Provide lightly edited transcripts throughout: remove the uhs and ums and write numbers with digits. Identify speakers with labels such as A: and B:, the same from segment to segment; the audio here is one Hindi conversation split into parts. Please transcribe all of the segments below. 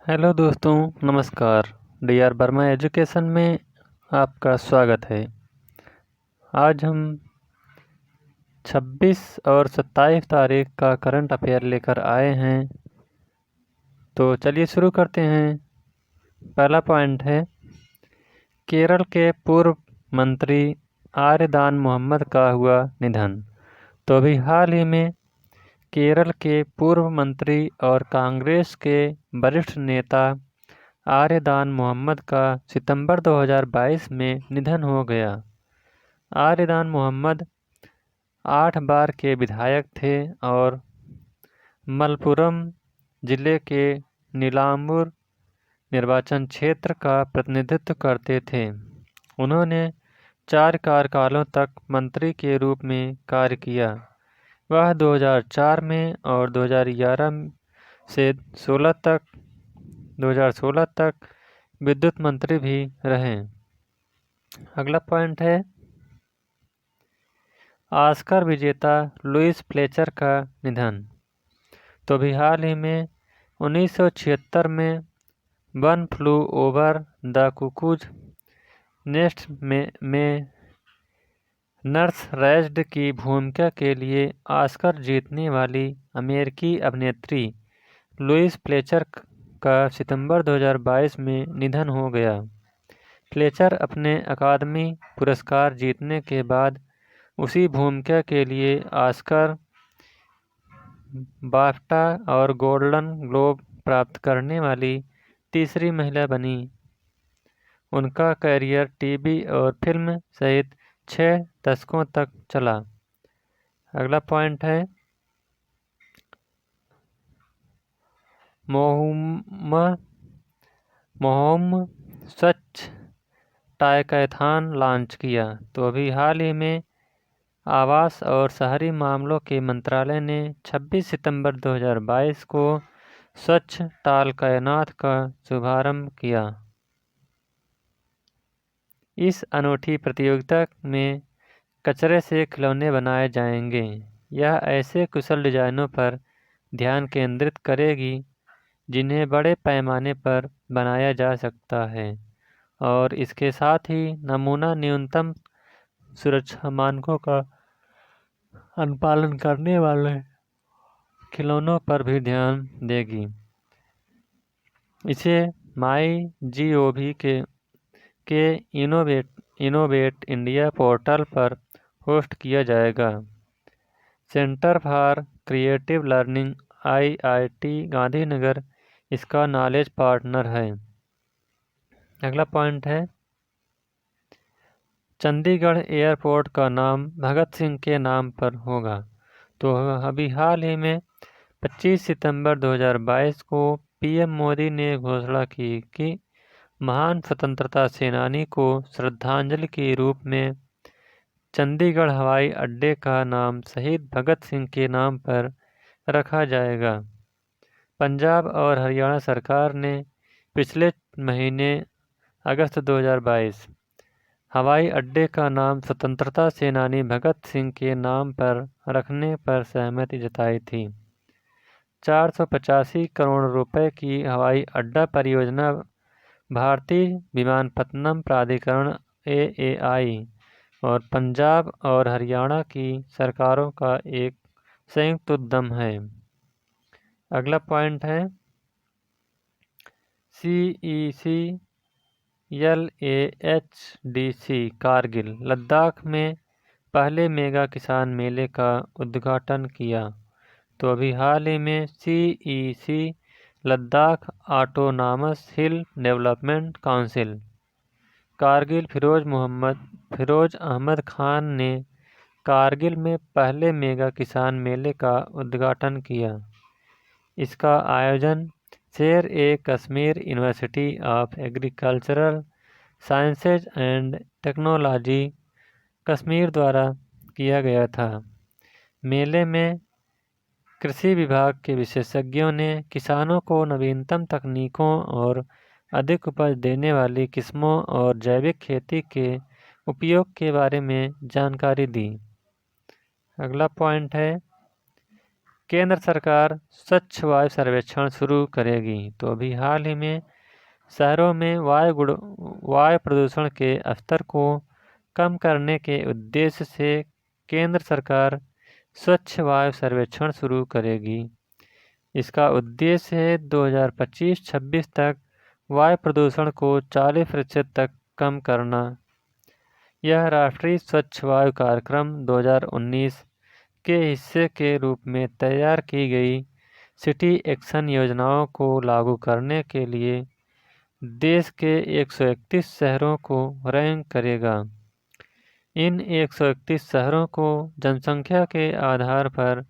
A: हेलो दोस्तों, नमस्कार। डीआर वर्मा एजुकेशन में आपका स्वागत है। आज हम 26 और 27 तारीख का करंट अफेयर लेकर आए हैं। तो चलिए शुरू करते हैं। पहला पॉइंट है, केरल के पूर्व मंत्री आर्यदान मोहम्मद का हुआ निधन। तो अभी हाल ही में केरल के पूर्व मंत्री और कांग्रेस के वरिष्ठ नेता आर्यदान मोहम्मद का सितंबर 2022 में निधन हो गया। आर्यदान मोहम्मद 8 बार के विधायक थे और मलप्पुरम जिले के नीलाम्बूर निर्वाचन क्षेत्र का प्रतिनिधित्व करते थे। उन्होंने 4 कार्यकालों तक मंत्री के रूप में कार्य किया। वह 2004 में और 2011 से 2016 तक विद्युत मंत्री भी रहे। अगला पॉइंट है, ऑस्कर विजेता लुइस फ्लेचर का निधन। तो भी हाल ही में 1976 में one flu over the cuckoos nest में नर्स रैज्ड की भूमिका के लिए ऑस्कर जीतने वाली अमेरिकी अभिनेत्री लुइस फ्लेचर का सितंबर 2022 में निधन हो गया। फ्लेचर अपने अकादमी पुरस्कार जीतने के बाद उसी भूमिका के लिए ऑस्कर, बाफ्टा और गोल्डन ग्लोब प्राप्त करने वाली तीसरी महिला बनी। उनका करियर टीवी और फिल्म सहित 6 दशकों तक चला। अगला पॉइंट है, मोहम्म स्वच्छ टाइकैथॉन लॉन्च किया। तो अभी हाल ही में आवास और शहरी मामलों के मंत्रालय ने 26 सितंबर 2022 को स्वच्छ टाइकैथॉन का शुभारंभ किया। इस अनूठी प्रतियोगिता में कचरे से खिलौने बनाए जाएंगे। यह ऐसे कुशल डिजाइनों पर ध्यान केंद्रित करेगी जिन्हें बड़े पैमाने पर बनाया जा सकता है और इसके साथ ही नमूना न्यूनतम सुरक्षा मानकों का अनुपालन करने वाले खिलौनों पर भी ध्यान देगी। इसे MyGov के इनोवेट इंडिया पोर्टल पर होस्ट किया जाएगा। Centre for creative learning IIT Gandhinagar इसका नॉलेज पार्टनर है। अगला पॉइंट है, चंडीगढ़ एयरपोर्ट का नाम भगत सिंह के नाम पर होगा। तो अभी हाल ही में 25 सितंबर 2022 को PM मोदी ने घोषणा की कि महान स्वतंत्रता सेनानी को श्रद्धांजलि के रूप में चंडीगढ़ हवाई अड्डे का नाम शहीद भगत सिंह के नाम पर रखा जाएगा। पंजाब और हरियाणा सरकार ने पिछले महीने अगस्त 2022 हवाई अड्डे का नाम स्वतंत्रता सेनानी भगत सिंह के नाम पर रखने पर सहमति जताई थी। 485 करोड़ रुपए की हवाई अड्डा परियोजना भारतीय विमानपत्तनम प्राधिकरण AAI और पंजाब और हरियाणा की सरकारों का एक संयुक्त उद्यम है। अगला पॉइंट है, CEC LAHDC कारगिल लद्दाख में पहले मेगा किसान मेले का उद्घाटन किया। तो अभी हाल ही में CEC Ladakh Autonomous Hill Development Council Kargil Firoz Ahmad Khan ने कारगिल में पहले मेगा किसान मेले का उद्घाटन किया। इसका आयोजन Sher e Kashmir university of agricultural sciences and technology Kashmir द्वारा किया गया था। मेले में कृषि विभाग के विशेषज्ञों ने किसानों को नवीनतम तकनीकों और अधिक उपज देने वाली किस्मों और जैविक खेती के उपयोग के बारे में जानकारी दी। अगला पॉइंट है, केंद्र सरकार स्वच्छ वायु सर्वेक्षण शुरू करेगी। तो अभी हाल ही में शहरों में वायु प्रदूषण के स्तर को कम करने के उद्देश्य से केंद्र सरकार स्वच्छ वायु सर्वेक्षण शुरू करेगी। इसका उद्देश्य है 2025-26 तक वायु प्रदूषण को 40% तक कम करना। यह राष्ट्रीय स्वच्छ वायु कार्यक्रम 2019 के हिस्से के रूप में तैयार की गई सिटी एक्शन योजनाओं को लागू करने के लिए देश के 131 शहरों को रैंक करेगा। इन 131 शहरों को जनसंख्या के आधार पर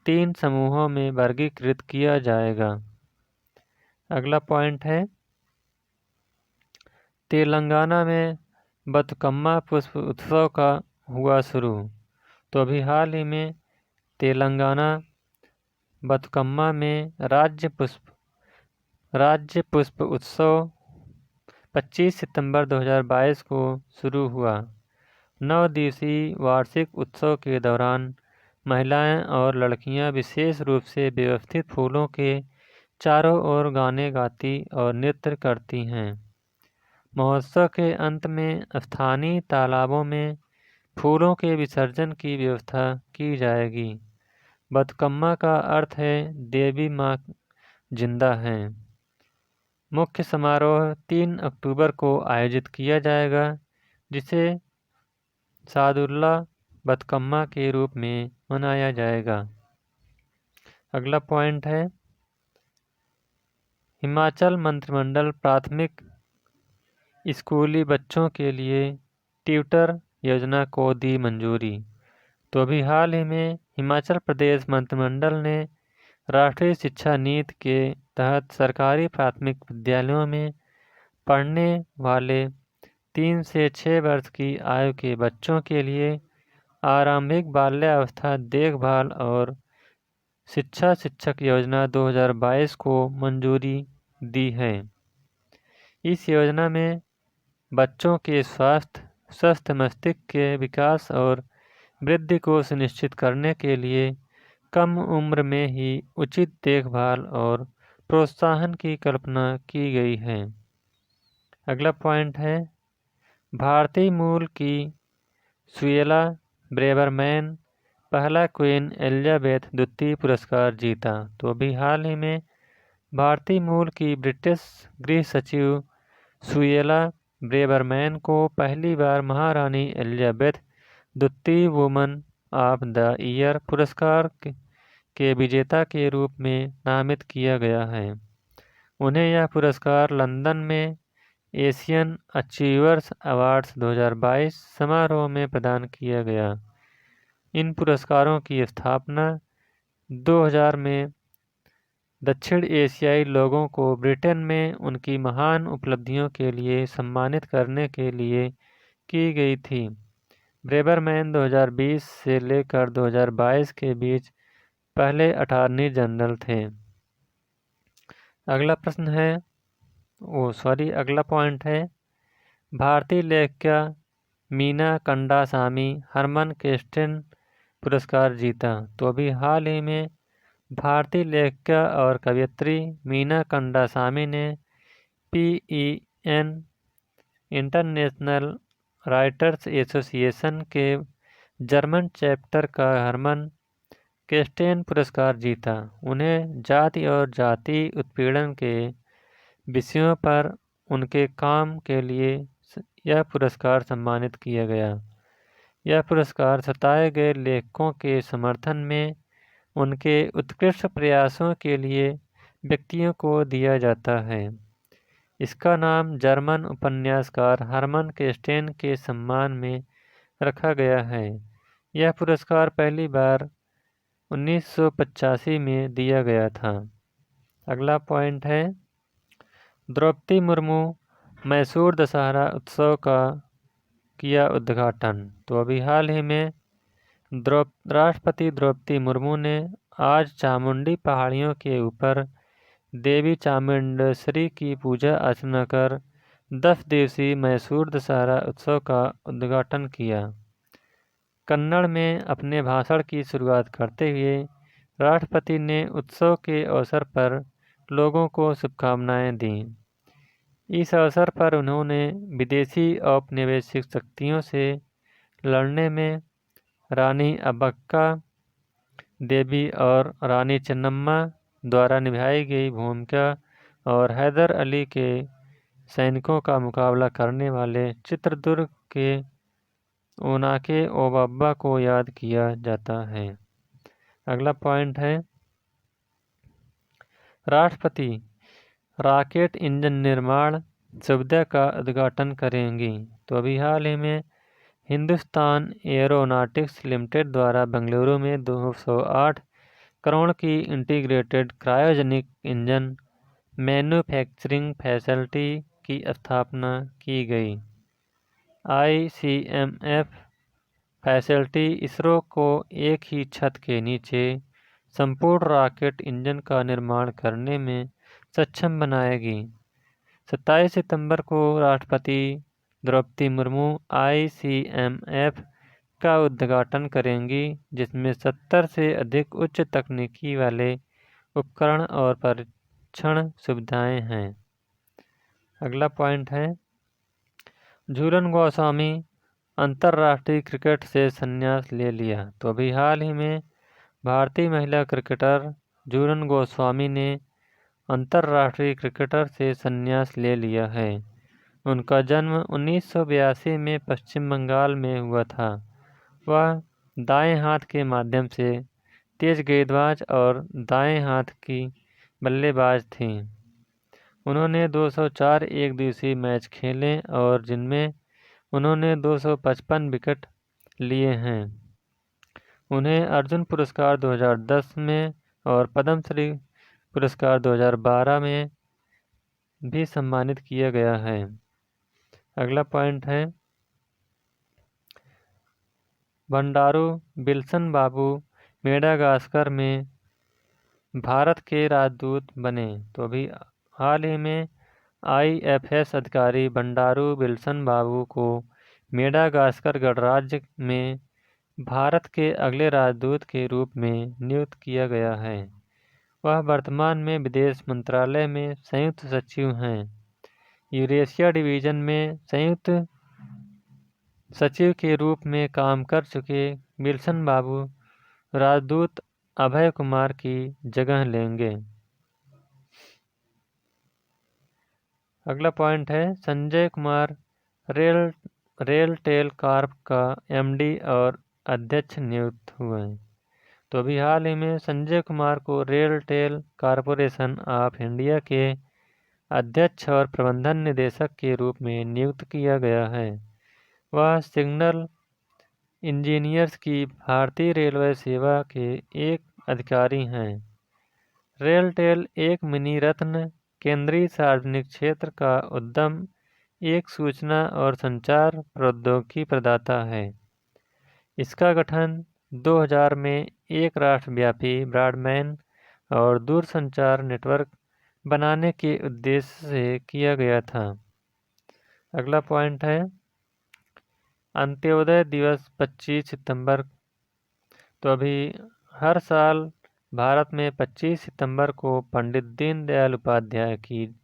A: 3 समूहों में वर्गीकृत किया जाएगा। अगला पॉइंट है तेलंगाना में बतुकम्मा पुष्प उत्सव का हुआ शुरू। तो अभी हाल ही में तेलंगाना बतुकम्मा में राज्य पुष्प उत्सव 25 सितंबर 2022 को शुरू हुआ। 9 दिवसीय वार्षिक उत्सव के दौरान महिलाएं और लड़कियां विशेष रूप से व्यवस्थित फूलों के चारों ओर गाने गाती और नृत्य करती हैं। महोत्सव के अंत में स्थानीय तालाबों में फूलों के विसर्जन की व्यवस्था की जाएगी। बतुकम्मा का अर्थ है देवी माँ जिंदा हैं। मुख्य समारोह 3 अक्टूबर को आयोजित किया जाएगा, जिसे सादुल्ला बतुकम्मा के रूप में मनाया जाएगा। अगला पॉइंट है हिमाचल मंत्रिमंडल प्राथमिक स्कूली बच्चों के लिए ट्यूटर योजना को दी मंजूरी। तो अभी हाल ही में हिमाचल प्रदेश मंत्रिमंडल ने राष्ट्रीय शिक्षा नीति के तहत सरकारी प्राथमिक विद्यालयों में पढ़ने वाले 3 से 6 वर्ष की आयु के बच्चों के लिए आरंभिक बाल्यावस्था देखभाल और शिक्षा शिक्षक योजना 2022 को मंजूरी दी है। इस योजना में बच्चों के स्वस्थ मस्तिष्क के विकास और वृद्धि को सुनिश्चित करने के लिए कम उम्र में ही उचित देखभाल और प्रोत्साहन की कल्पना की गई है। अगला पॉइंट है भारतीय मूल की सुएला ब्रेवरमैन पहला क्वीन एलिजाबेथ द्वितीय पुरस्कार जीता। तो अभी हाल ही में भारतीय मूल की ब्रिटिश गृह सचिव सुएला ब्रेवरमैन को पहली बार महारानी एलिजाबेथ द्वितीय वुमन ऑफ द ईयर पुरस्कार के विजेता के रूप में नामित किया गया है। उन्हें यह पुरस्कार लंदन में एशियन अचीवर्स अवार्ड्स 2022 समारोह में प्रदान किया गया। इन पुरस्कारों की स्थापना 2000 में दक्षिण एशियाई लोगों को ब्रिटेन में उनकी महान उपलब्धियों के लिए सम्मानित करने के लिए की गई थी। ब्रेवरमैन 2020 से लेकर 2022 के बीच पहले अटॉर्नी जनरल थे। अगला पॉइंट है भारतीय लेखिका मीना कंडासामी हरमन केस्टन पुरस्कार जीता। तो अभी हाल ही में भारतीय लेखिका और कवयित्री मीना कंडासामी ने PEN इंटरनेशनल राइटर्स एसोसिएशन के जर्मन चैप्टर का हरमन केस्टेन पुरस्कार जीता। उन्हें जाति और जाति उत्पीड़न के विषयों पर उनके काम के लिए यह पुरस्कार सम्मानित किया गया। यह पुरस्कार सताए गए लेखकों के समर्थन में उनके उत्कृष्ट प्रयासों के लिए व्यक्तियों को दिया जाता है। इसका नाम जर्मन उपन्यासकार हरमन केस्टेन के सम्मान में रखा गया है। यह पुरस्कार पहली बार 1985 में दिया गया था। अगला पॉइंट है द्रौपदी मुर्मू मैसूर दशहरा उत्सव का किया उद्घाटन। तो अभी हाल ही में राष्ट्रपति द्रौपदी मुर्मू ने आज चामुंडी पहाड़ियों के ऊपर देवी चामुंडेश्वरी की पूजा अर्चना कर 10 दिवसीय मैसूर दशहरा उत्सव का उद्घाटन किया। कन्नड़ में अपने भाषण की शुरुआत करते हुए राष्ट्रपति ने उत्सव के अवसर पर लोगों को शुभकामनाएं दीं। इस अवसर पर उन्होंने विदेशी औपनिवेशिक शक्तियों से लड़ने में रानी अब्बक्का देवी और रानी चेन्नम्मा द्वारा निभाई गई भूमिका और हैदर अली के सैनिकों का मुकाबला करने वाले चित्रदुर्ग के ओनाके ओबव्वा को याद किया जाता है। अगला पॉइंट है, राष्ट्रपति रॉकेट इंजन निर्माण सुविधा का उद्घाटन करेंगी। तो अभी हाल ही में हिंदुस्तान एरोनॉटिक्स लिमिटेड द्वारा बेंगलुरु में 208 करोड़ की integrated cryogenic engine manufacturing facility की स्थापना की गई। ICMF फैसिलिटी इसरो को एक ही छत के नीचे संपूर्ण रॉकेट इंजन का निर्माण करने में सक्षम बनाएगी। 27 सितंबर को राष्ट्रपति द्रौपदी मुर्मू ICMF का उद्घाटन करेंगी, जिसमें 70 से अधिक उच्च तकनीकी वाले उपकरण और परीक्षण सुविधाएं हैं। अगला पॉइंट है, झूलन गोस्वामी अंतर्राष्ट्रीय क्रिकेट से संन्यास ले लिया। तो अभी हाल ही में भारतीय महिला क्रिकेटर झूलन गोस्वामी ने अंतर्राष्ट्रीय क्रिकेटर से संन्यास ले लिया है। उनका जन्म 1982 में पश्चिम बंगाल में हुआ था। वह दाएं हाथ के माध्यम से तेज गेंदबाज और दाएं हाथ की बल्लेबाज थीं। उन्होंने 204 एकदिवसीय मैच खेले और जिनमें उन्होंने 255 विकेट लिए हैं। उन्हें अर्जुन पुरस्कार 2010 में और पद्मश्री पुरस्कार 2012 में भी सम्मानित किया गया है। अगला पॉइंट है, बंडारू विल्सन बाबू मेडागास्कर में भारत के राजदूत बने। तो अभी हाल ही में IFS अधिकारी बंडारू विल्सन बाबू को मेडागास्कर गणराज्य में भारत के अगले राजदूत के रूप में नियुक्त किया गया है। वह वर्तमान में विदेश मंत्रालय में संयुक्त सचिव हैं। यूरेशिया डिवीजन में संयुक्त सचिव के रूप में काम कर चुके विल्सन बाबू राजदूत अभय कुमार की जगह लेंगे। अगला पॉइंट है, संजय कुमार रेलटेल कॉर्प का MD और अध्यक्ष नियुक्त हुए। तो अभी हाल ही में संजय कुमार को रेलटेल कॉरपोरेशन ऑफ इंडिया के अध्यक्ष और प्रबंधन निदेशक के रूप में नियुक्त किया गया है। वह सिग्नल इंजीनियर्स की भारतीय रेलवे सेवा के एक अधिकारी हैं। रेलटेल एक मिनी रत्न केंद्रीय सार्वजनिक क्षेत्र का उद्यम एक सूचना और संचार प्रौद्योगिकी प्रदाता है। इसका गठन 2000 में एक राष्ट्रव्यापी ब्रॉडबैंड और दूरसंचार नेटवर्क बनाने के उद्देश्य से किया गया था। अगला पॉइंट है, अंत्योदय दिवस 25 सितंबर। तो अभी हर साल भारत में 25 सितंबर को पंडित दीनदयाल उपाध्याय की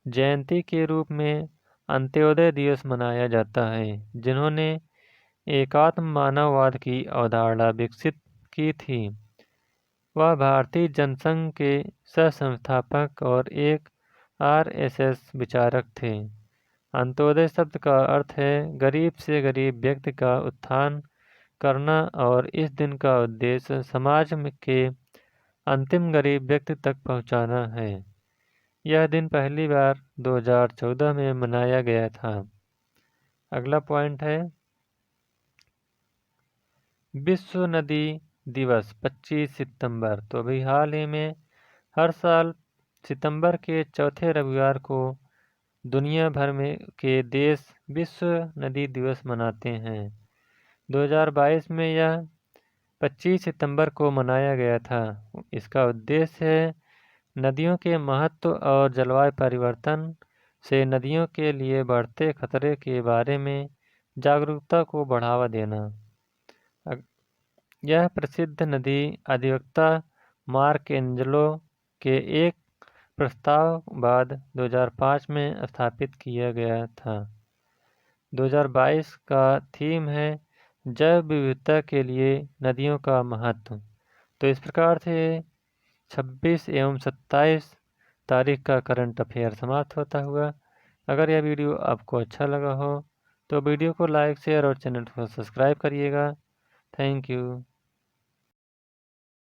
A: जयंती के रूप में अंत्योदय दिवस मनाया जाता है, जिन्होंने एकात्म मानववाद की अवधारणा विकसित की थी। वह भारतीय जनसंघ के सह-संस्थापक और एक RSS विचारक थे। अंत्योदय शब्द का अर्थ है गरीब से गरीब व्यक्ति का उत्थान करना और इस दिन का उद्देश्य समाज के अंतिम गरीब व्यक्ति तक पहुंचाना है। यह दिन पहली बार 2014 में मनाया गया था। अगला पॉइंट है, विश्व नदी दिवस 25 सितंबर। तो अभी हाल ही में हर साल सितंबर के चौथे रविवार को दुनिया भर में के देश विश्व नदी दिवस मनाते हैं। 2022 में यह 25 सितंबर को मनाया गया था। इसका उद्देश्य है नदियों के महत्व और जलवायु परिवर्तन से नदियों के लिए बढ़ते खतरे के बारे में जागरूकता को बढ़ावा देना। यह प्रसिद्ध नदी अधिवक्ता मार्क एंजेलो के एक प्रस्ताव बाद 2005 में स्थापित किया गया था। 2022 का थीम है जैव विविधता के लिए नदियों का महत्व। तो इस प्रकार से 26 एवं 27 तारीख का करंट अफेयर समाप्त होता हुआ। अगर यह वीडियो आपको अच्छा लगा हो तो वीडियो को लाइक शेयर और चैनल को सब्सक्राइब करिएगा। Thank you.